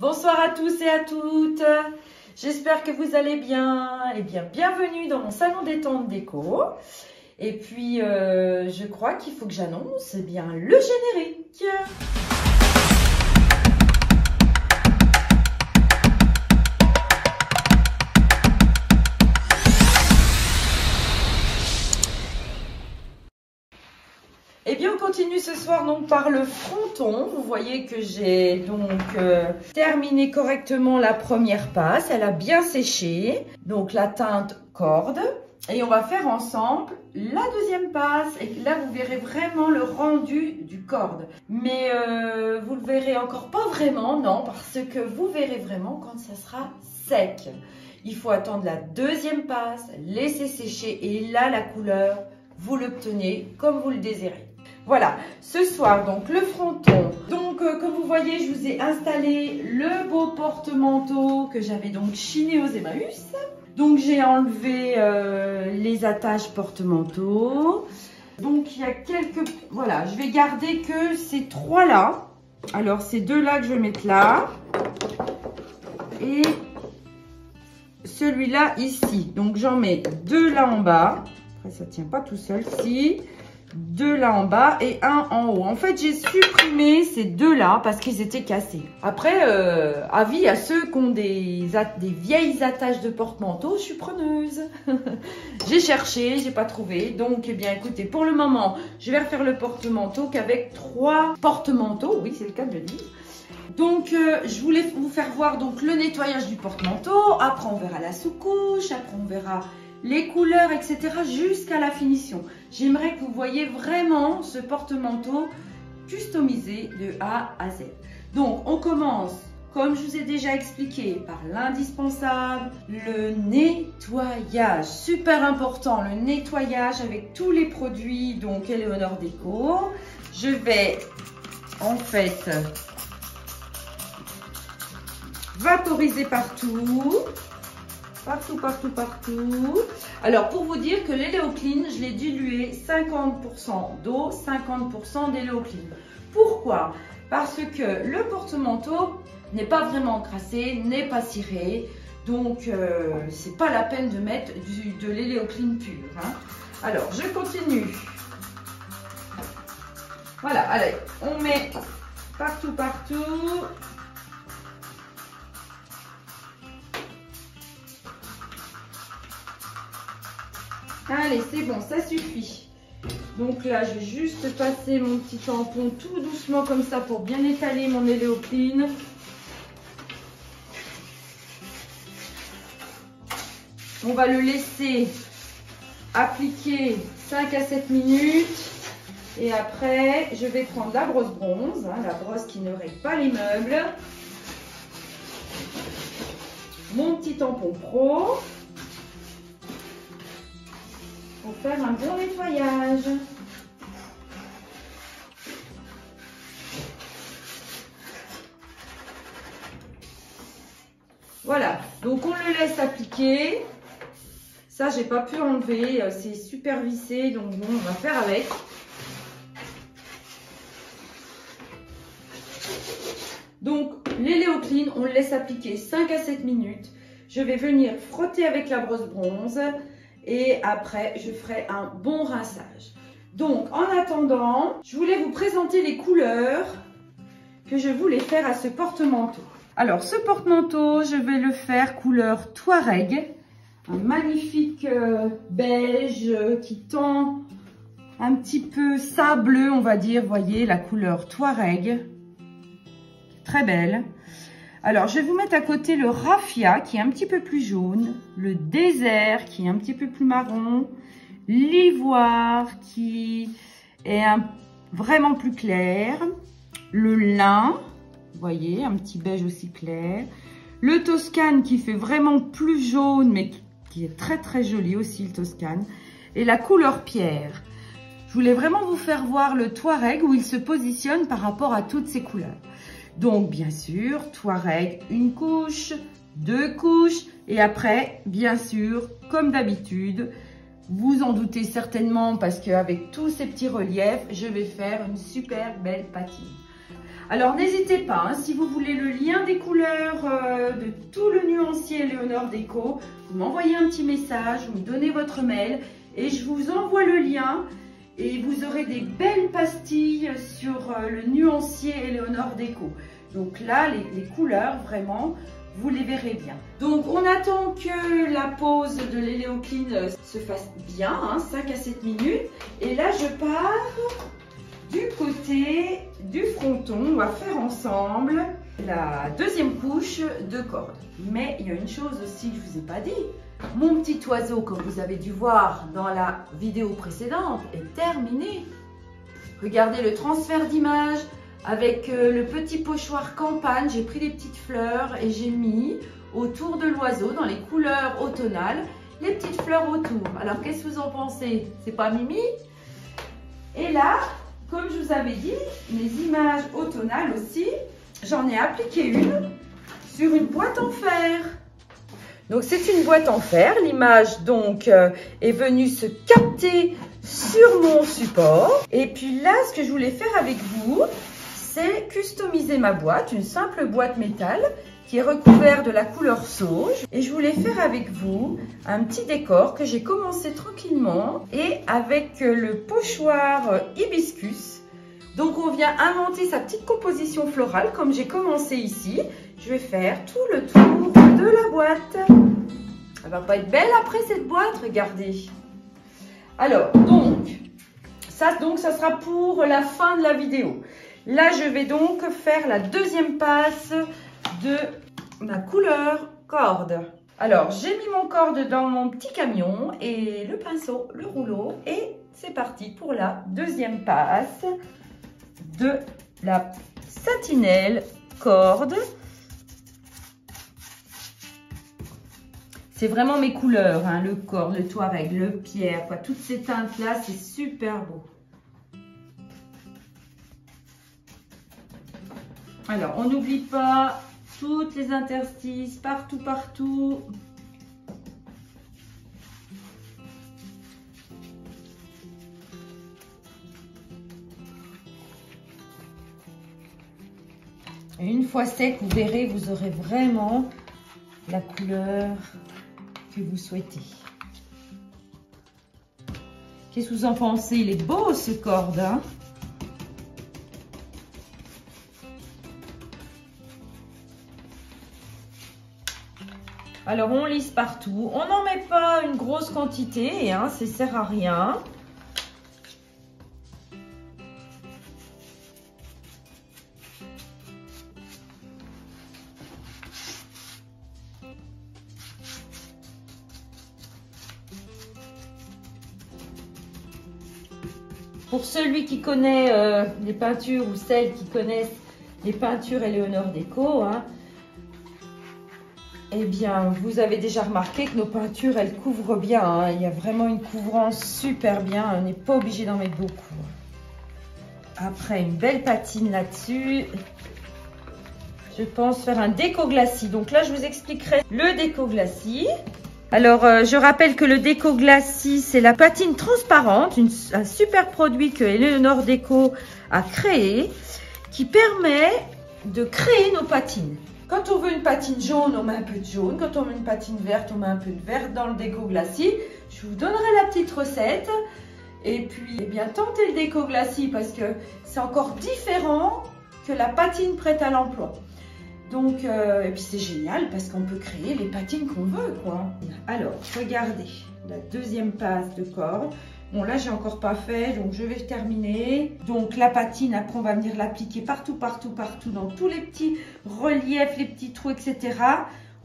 Bonsoir à tous et à toutes, j'espère que vous allez bien. Eh bien, bienvenue dans mon salon détente déco. Et puis, je crois qu'il faut que j'annonce bien le générique. Eh bien, on continue ce soir donc par le fronton. Vous voyez que j'ai donc terminé correctement la première passe. Elle a bien séché. Donc la teinte corde. Et on va faire ensemble la deuxième passe. Et là, vous verrez vraiment le rendu du corde. Mais vous le verrez encore pas vraiment, non, parce que vous verrez vraiment quand ça sera sec. Il faut attendre la deuxième passe, laisser sécher. Et là, la couleur, vous l'obtenez comme vous le désirez. Voilà, ce soir, donc, le fronton. Donc, comme vous voyez, je vous ai installé le beau porte-manteau que j'avais donc chiné aux Emmaüs. Donc, j'ai enlevé les attaches porte-manteau. Donc, il y a quelques... Voilà, je vais garder que ces trois-là. Alors, ces deux-là que je vais mettre là. Et celui-là ici. Donc, j'en mets deux là en bas. Après, ça ne tient pas tout seul, si... Deux là en bas et un en haut. En fait, j'ai supprimé ces deux là parce qu'ils étaient cassés. Après, avis à ceux qui ont des vieilles attaches de porte-manteau, je suis preneuse. J'ai cherché, j'ai pas trouvé. Donc, eh bien, écoutez, pour le moment, je vais refaire le porte-manteau qu'avec trois porte-manteaux. Oui, c'est le cas de le dire. Donc, je voulais vous faire voir donc le nettoyage du porte-manteau. Après, on verra la sous-couche. Après, on verra les couleurs, etc. jusqu'à la finition. J'aimerais que vous voyez vraiment ce porte-manteau customisé de A à Z. Donc, on commence, comme je vous ai déjà expliqué, par l'indispensable, le nettoyage. Super important, le nettoyage avec tous les produits, donc Eleonore Déco. Je vais, en fait, vaporiser partout. Partout. Alors, pour vous dire que l'Eleoclean, je l'ai dilué 50% d'eau, 50% d'Eleoclean. Pourquoi? Parce que le porte-manteau n'est pas vraiment crassé, n'est pas ciré. Donc, c'est pas la peine de mettre de l'Eleoclean pur. Hein. Alors, je continue. Voilà, allez, on met partout. Allez, c'est bon, ça suffit. Donc là, je vais juste passer mon petit tampon tout doucement comme ça pour bien étaler mon Eleoclean. On va le laisser appliquer 5 à 7 minutes. Et après, je vais prendre la brosse bronze, hein, la brosse qui ne règle pas les meubles. Mon petit tampon pro. Pour faire un bon nettoyage. Voilà, donc on le laisse appliquer. Ça, j'ai pas pu enlever, c'est super vissé, donc bon, on va faire avec. Donc, l'Eleoclean, on le laisse appliquer 5 à 7 minutes. Je vais venir frotter avec la brosse bronze. Et après, je ferai un bon rinçage. Donc, en attendant, je voulais vous présenter les couleurs que je voulais faire à ce porte-manteau. Alors, ce porte-manteau, je vais le faire couleur Touareg. Un magnifique beige qui tend un petit peu sableux, on va dire. Vous voyez, la couleur Touareg. Très belle. Alors, je vais vous mettre à côté le raffia qui est un petit peu plus jaune, le désert qui est un petit peu plus marron, l'ivoire qui est vraiment plus clair, le lin, vous voyez, un petit beige aussi clair, le toscane qui fait vraiment plus jaune mais qui est très très joli aussi le toscane, et la couleur pierre. Je voulais vraiment vous faire voir le Touareg où il se positionne par rapport à toutes ces couleurs. Donc, bien sûr, Touareg, une couche, deux couches. Et après, bien sûr, comme d'habitude, vous en doutez certainement parce qu'avec tous ces petits reliefs, je vais faire une super belle patine. Alors n'hésitez pas, hein, si vous voulez le lien des couleurs de tout le nuancier Eleonore Déco, vous m'envoyez un petit message, vous me donnez votre mail et je vous envoie le lien et vous aurez des belles pastilles sur le nuancier Eleonore Déco. Donc là, les couleurs, vraiment, vous les verrez bien. Donc on attend que la pose de l'Eleo Clean se fasse bien, hein, 5 à 7 minutes. Et là, je pars du côté du fronton. On va faire ensemble la deuxième couche de corde. Mais il y a une chose aussi que je ne vous ai pas dit. Mon petit oiseau, comme vous avez dû voir dans la vidéo précédente, est terminé. Regardez le transfert d'image avec le petit pochoir campagne. J'ai pris des petites fleurs et j'ai mis autour de l'oiseau, dans les couleurs automnales, les petites fleurs autour. Alors, qu'est-ce que vous en pensez? C'est pas Mimi? Et là, comme je vous avais dit, les images automnales aussi, j'en ai appliqué une sur une boîte en fer. Donc c'est une boîte en fer, l'image donc est venue se capter sur mon support. Et puis là, ce que je voulais faire avec vous, c'est customiser ma boîte, une simple boîte métal qui est recouverte de la couleur sauge. Et je voulais faire avec vous un petit décor que j'ai commencé tranquillement et avec le pochoir hibiscus. Donc on vient inventer sa petite composition florale comme j'ai commencé ici. Je vais faire tout le tour de la boîte. Elle va pas être belle après cette boîte, regardez. Alors, ça sera pour la fin de la vidéo. Là, je vais donc faire la deuxième passe de ma couleur corde. Alors, j'ai mis mon corde dans mon petit camion et le pinceau, le rouleau. Et c'est parti pour la deuxième passe de la satinelle corde. C'est vraiment mes couleurs, hein, le corde, le touareg, le pierre, quoi. Toutes ces teintes-là, c'est super beau. Alors, on n'oublie pas toutes les interstices, partout. Et une fois sec, vous verrez, vous aurez vraiment la couleur que vous souhaitez. Qu'est-ce que vous en pensez? Il est beau ce corde, hein? Alors on lisse partout. On n'en met pas une grosse quantité, hein, ça ne sert à rien. Pour celui qui connaît les peintures ou celles qui connaissent les peintures Eleonore Déco, hein, eh bien, vous avez déjà remarqué que nos peintures, elles couvrent bien. Hein. Il y a vraiment une couvrance super bien. On n'est pas obligé d'en mettre beaucoup. Après, une belle patine là-dessus. Je pense faire un déco glacis. Donc là, je vous expliquerai le déco glacis. Alors, je rappelle que le déco glacis, c'est la patine transparente, un super produit que Eleonore Déco a créé, qui permet de créer nos patines. Quand on veut une patine jaune, on met un peu de jaune. Quand on veut une patine verte, on met un peu de vert dans le déco glacis. Je vous donnerai la petite recette. Et puis, eh bien, tentez le déco glacis parce que c'est encore différent que la patine prête à l'emploi. Donc, et puis c'est génial parce qu'on peut créer les patines qu'on veut, quoi. Alors, regardez, la deuxième passe de corde. Bon, là, j'ai encore pas fait, donc je vais terminer. Donc, la patine, après, on va venir l'appliquer partout, dans tous les petits reliefs, les petits trous, etc.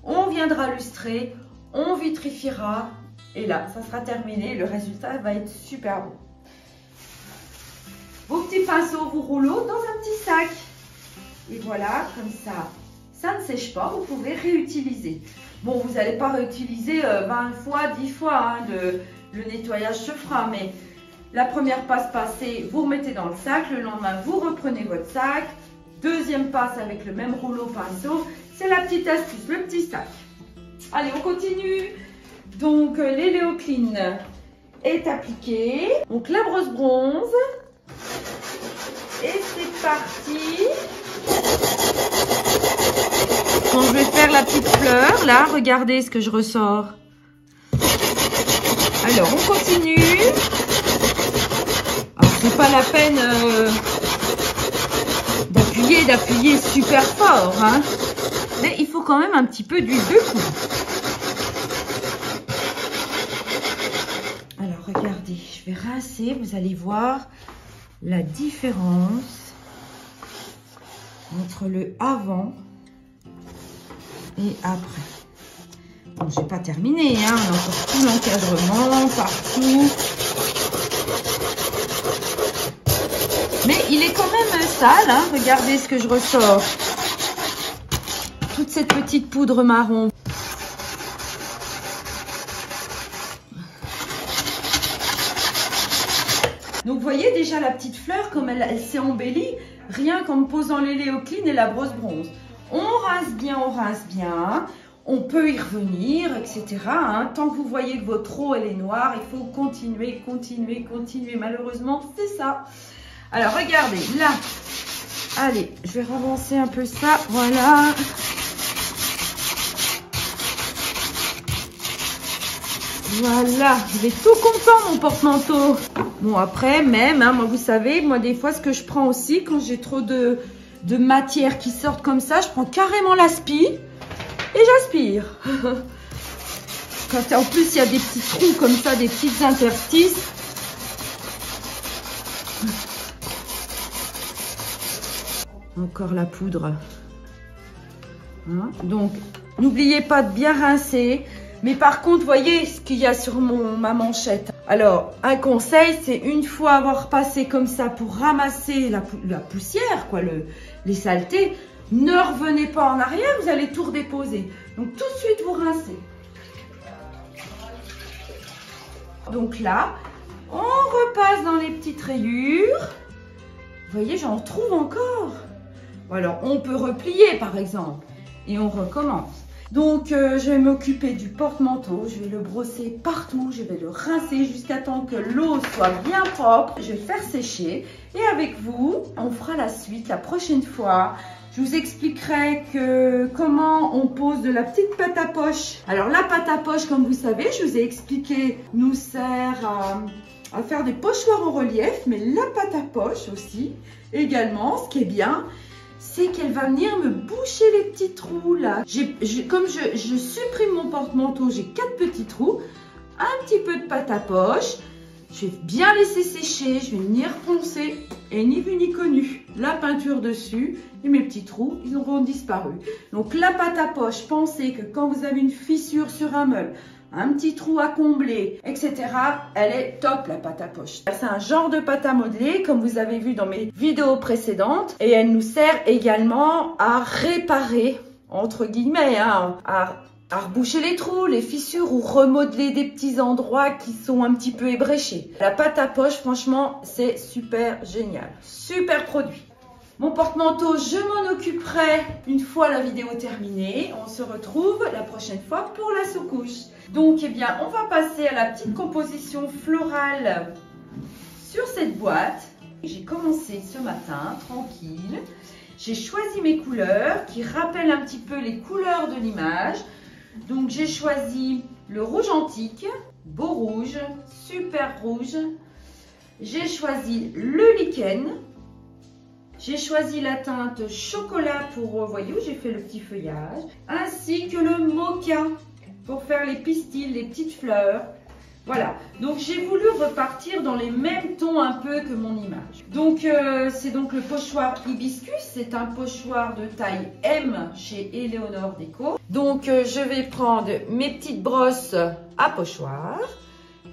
On viendra lustrer, on vitrifiera. Et là, ça sera terminé. Le résultat va être super beau. Vos petits pinceaux, vos rouleaux dans un petit sac. Et voilà, comme ça. Ça ne sèche pas, vous pouvez réutiliser. Bon, vous n'allez pas réutiliser 20 fois, 10 fois, hein, le nettoyage se fera, mais la première passe passée, vous remettez dans le sac, le lendemain, vous reprenez votre sac. Deuxième passe avec le même rouleau pinceau, c'est la petite astuce, le petit sac. Allez, on continue. Donc, l'Eleo Clean est appliqué. Donc, la brosse bronze. Et c'est parti. Quand je vais faire la petite fleur, là, regardez ce que je ressors. Alors, on continue. Alors, c'est pas la peine d'appuyer super fort, hein. Mais il faut quand même un petit peu d'huile de coude. Alors, regardez, je vais rincer, vous allez voir la différence entre le avant et après. Bon, je n'ai pas terminé, hein, on a encore tout l'encadrement partout. Mais il est quand même sale, hein, regardez ce que je ressors. Toute cette petite poudre marron. Donc, vous voyez déjà la petite fleur, comme elle s'est embellie, rien qu'en posant les Léocline et la brosse bronze. On rince bien, on peut y revenir, etc. Hein. Tant que vous voyez que votre eau, elle est noire, il faut continuer. Malheureusement, c'est ça. Alors, regardez, là, allez, je vais ravancer un peu ça, voilà. Voilà, il est tout content mon porte-manteau. Bon après même, hein, moi vous savez, moi des fois ce que je prends aussi quand j'ai trop de matière qui sortent comme ça, je prends carrément l'aspi et j'aspire. Quand en plus il y a des petits trous comme ça, des petites interstices. Encore la poudre. Hein, donc n'oubliez pas de bien rincer. Mais par contre, voyez ce qu'il y a sur ma manchette. Alors, un conseil, c'est une fois avoir passé comme ça pour ramasser la poussière, quoi, les saletés, ne revenez pas en arrière, vous allez tout redéposer. Donc, tout de suite, vous rincez. Donc là, on repasse dans les petites rayures. Vous voyez, j'en trouve encore. Alors, on peut replier, par exemple, et on recommence. Donc, je vais m'occuper du porte-manteau, je vais le brosser partout, je vais le rincer jusqu'à temps que l'eau soit bien propre. Je vais le faire sécher et avec vous, on fera la suite la prochaine fois. Je vous expliquerai comment on pose de la petite pâte à poche. Alors, la pâte à poche, comme vous savez, je vous ai expliqué, nous sert à faire des pochoirs en relief, mais la pâte à poche aussi, également, ce qui est bien, c'est qu'elle va venir me boucher les petits trous là. Comme je supprime mon porte-manteau, j'ai 4 petits trous, un petit peu de pâte à poche. Je vais bien laisser sécher, je vais venir poncer et ni vu ni connu. La peinture dessus et mes petits trous, ils auront disparu. Donc la pâte à poche, pensez que quand vous avez une fissure sur un meuble, un petit trou à combler, etc. Elle est top la pâte à poche. C'est un genre de pâte à modeler comme vous avez vu dans mes vidéos précédentes et elle nous sert également à réparer, entre guillemets, hein, à reboucher les trous, les fissures ou remodeler des petits endroits qui sont un petit peu ébréchés. La pâte à poche, franchement, c'est super génial. Super produit. Mon porte-manteau, je m'en occuperai une fois la vidéo terminée. On se retrouve la prochaine fois pour la sous-couche. Donc, eh bien, on va passer à la petite composition florale sur cette boîte. J'ai commencé ce matin, tranquille. J'ai choisi mes couleurs qui rappellent un petit peu les couleurs de l'image. Donc, j'ai choisi le rouge antique, beau rouge, super rouge. J'ai choisi le lichen. J'ai choisi la teinte chocolat pour, vous voyez où j'ai fait le petit feuillage, ainsi que le mocha pour faire les pistils, les petites fleurs. Voilà, donc j'ai voulu repartir dans les mêmes tons un peu que mon image. Donc c'est donc le pochoir hibiscus, c'est un pochoir de taille M chez Eleonore Déco. Donc je vais prendre mes petites brosses à pochoir.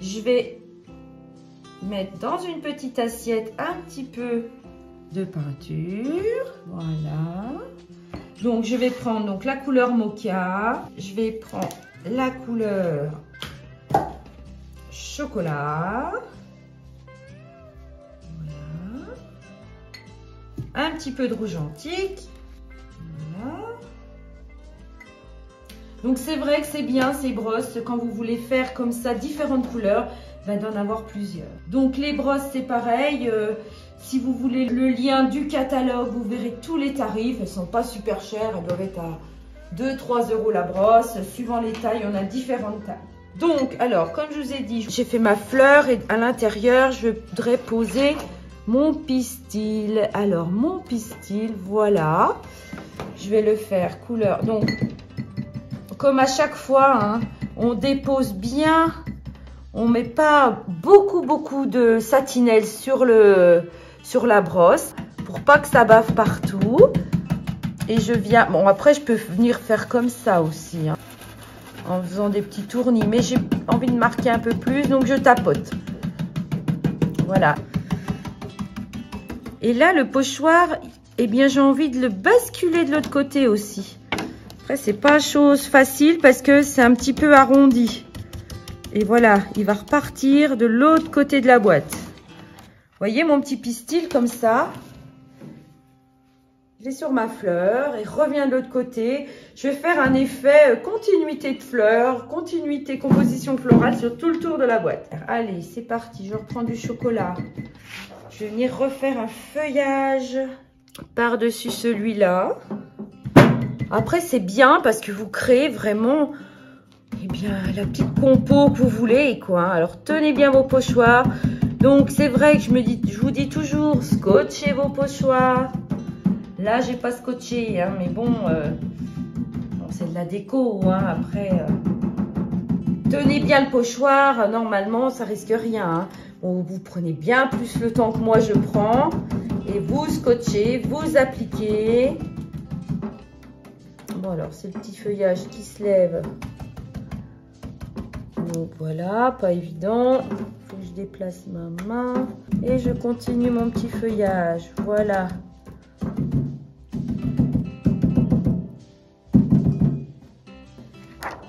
Je vais mettre dans une petite assiette un petit peu de peinture, voilà. Donc je vais prendre donc la couleur mocha, je vais prendre la couleur chocolat, voilà. Un petit peu de rouge antique, voilà. Donc c'est vrai que c'est bien ces brosses quand vous voulez faire comme ça différentes couleurs, va d'en avoir plusieurs. Donc les brosses, c'est pareil. Si vous voulez le lien du catalogue, vous verrez tous les tarifs. Elles sont pas super chères, elles doivent être à 2-3 € la brosse. Suivant les tailles, on a différentes tailles. Donc, alors, comme je vous ai dit, j'ai fait ma fleur et à l'intérieur, je voudrais poser mon pistil. Alors, mon pistil, voilà. Je vais le faire couleur. Donc, comme à chaque fois, hein, on dépose bien. On met pas beaucoup de satinelle sur la brosse pour pas que ça bave partout. Et je viens, bon après je peux venir faire comme ça aussi, hein, en faisant des petits tournis, mais j'ai envie de marquer un peu plus, donc je tapote. Voilà. Et là le pochoir, eh bien j'ai envie de le basculer de l'autre côté aussi. Après c'est pas chose facile parce que c'est un petit peu arrondi. Et voilà, il va repartir de l'autre côté de la boîte. Vous voyez mon petit pistil comme ça. Je l'ai sur ma fleur et reviens de l'autre côté. Je vais faire un effet continuité de fleurs, continuité composition florale sur tout le tour de la boîte. Allez, c'est parti, je reprends du chocolat. Je vais venir refaire un feuillage par-dessus celui-là. Après, c'est bien parce que vous créez vraiment... Eh bien, la petite compo que vous voulez, quoi. Alors, tenez bien vos pochoirs. Donc, c'est vrai que je vous dis toujours, scotchez vos pochoirs. Là, j'ai pas scotché, hein, mais bon, c'est de la déco, hein. Après, tenez bien le pochoir. Normalement, ça risque rien, hein. Bon, vous prenez bien plus le temps que moi je prends. Et vous scotchez, vous appliquez. Bon, alors, c'est le petit feuillage qui se lève. Donc voilà, pas évident. Il faut que je déplace ma main. Et je continue mon petit feuillage. Voilà.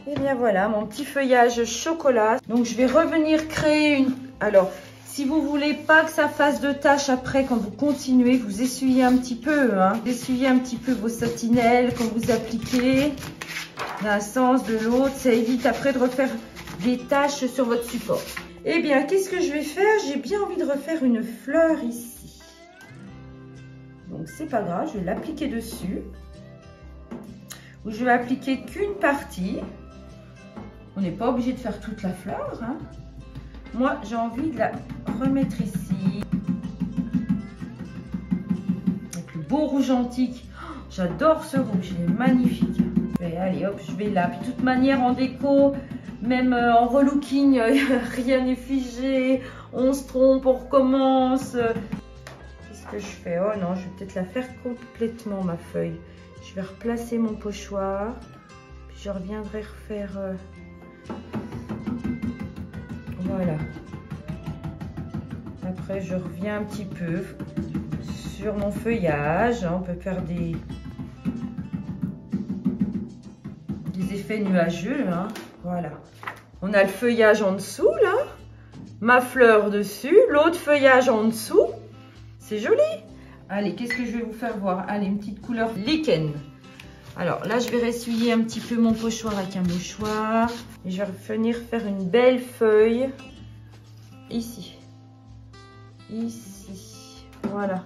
Et bien voilà, mon petit feuillage chocolat. Donc je vais revenir créer une... Alors, si vous voulez pas que ça fasse de taches après, quand vous continuez, vous essuyez un petit peu. Hein. Vous essuyez un petit peu vos satinelles quand vous appliquez. D'un sens, de l'autre. Ça évite après de refaire... des taches sur votre support. Eh bien, qu'est-ce que je vais faire? J'ai bien envie de refaire une fleur ici. Donc, c'est pas grave, je vais l'appliquer dessus. Ou je vais appliquer qu'une partie. On n'est pas obligé de faire toute la fleur, hein. Moi, j'ai envie de la remettre ici. Avec le beau rouge antique. Oh, j'adore ce rouge, il est magnifique. Allez, hop, je vais là. Puis, de toute manière, en déco... Même en relooking, rien n'est figé, on se trompe, on recommence. Qu'est-ce que je fais? Oh non, je vais peut-être la faire complètement, ma feuille. Je vais replacer mon pochoir, puis je reviendrai refaire... Voilà. Après, je reviens un petit peu sur mon feuillage. On peut faire des effets nuageux, hein. Voilà. On a le feuillage en dessous, là. Ma fleur dessus. L'autre feuillage en dessous. C'est joli. Allez, qu'est-ce que je vais vous faire voir? Allez, une petite couleur lichen. Alors, là, je vais ressuyer un petit peu mon pochoir avec un mouchoir. Et je vais venir faire une belle feuille. Ici. Ici. Voilà.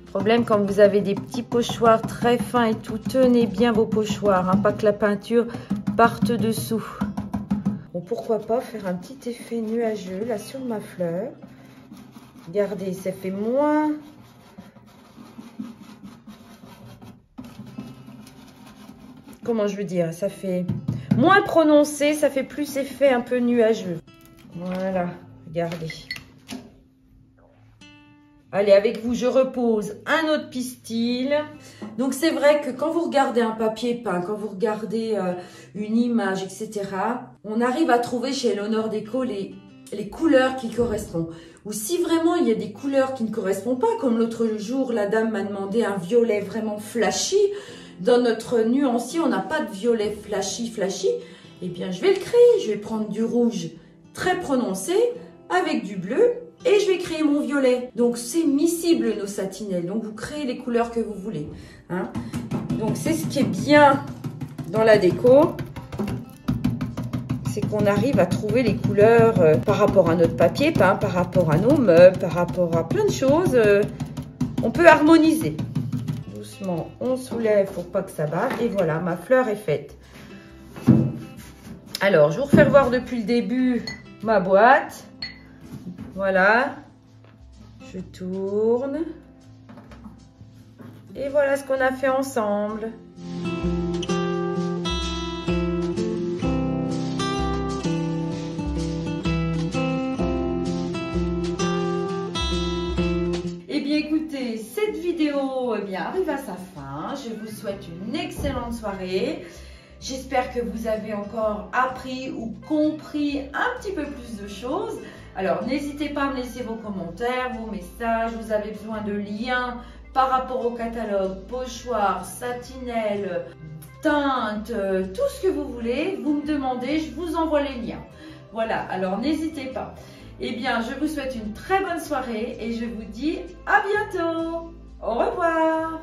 Problème quand vous avez des petits pochoirs très fins et tout, tenez bien vos pochoirs, hein, pas que la peinture parte dessous. Bon, pourquoi pas faire un petit effet nuageux là sur ma fleur. Regardez, ça fait moins... Comment je veux dire? Ça fait moins prononcé, ça fait plus effet un peu nuageux. Voilà, regardez. Allez, avec vous, je repose un autre pistil. Donc, c'est vrai que quand vous regardez un papier peint, quand vous regardez une image, etc., on arrive à trouver chez Léonore Déco les couleurs qui correspondent. Ou si vraiment il y a des couleurs qui ne correspondent pas, comme l'autre jour, la dame m'a demandé un violet vraiment flashy. Dans notre nuancier, on n'a pas de violet flashy. Eh bien, je vais le créer. Je vais prendre du rouge très prononcé avec du bleu et je vais créer mon violet. Donc c'est miscible nos satinelles, donc vous créez les couleurs que vous voulez. Hein. Donc c'est ce qui est bien dans la déco, c'est qu'on arrive à trouver les couleurs par rapport à notre papier peint, par rapport à nos meubles, par rapport à plein de choses. On peut harmoniser. Doucement, on soulève pour pas que ça bave. Et voilà, ma fleur est faite. Alors, je vous refais voir depuis le début ma boîte. Voilà. Je tourne. Et voilà ce qu'on a fait ensemble. Écoutez, cette vidéo arrive à sa fin. Je vous souhaite une excellente soirée. J'espère que vous avez encore appris ou compris un petit peu plus de choses. Alors, n'hésitez pas à me laisser vos commentaires, vos messages. Vous avez besoin de liens par rapport au catalogue, pochoir, satinelle, teinte, tout ce que vous voulez. Vous me demandez, je vous envoie les liens. Voilà, alors n'hésitez pas. Eh bien, je vous souhaite une très bonne soirée et je vous dis à bientôt. Au revoir.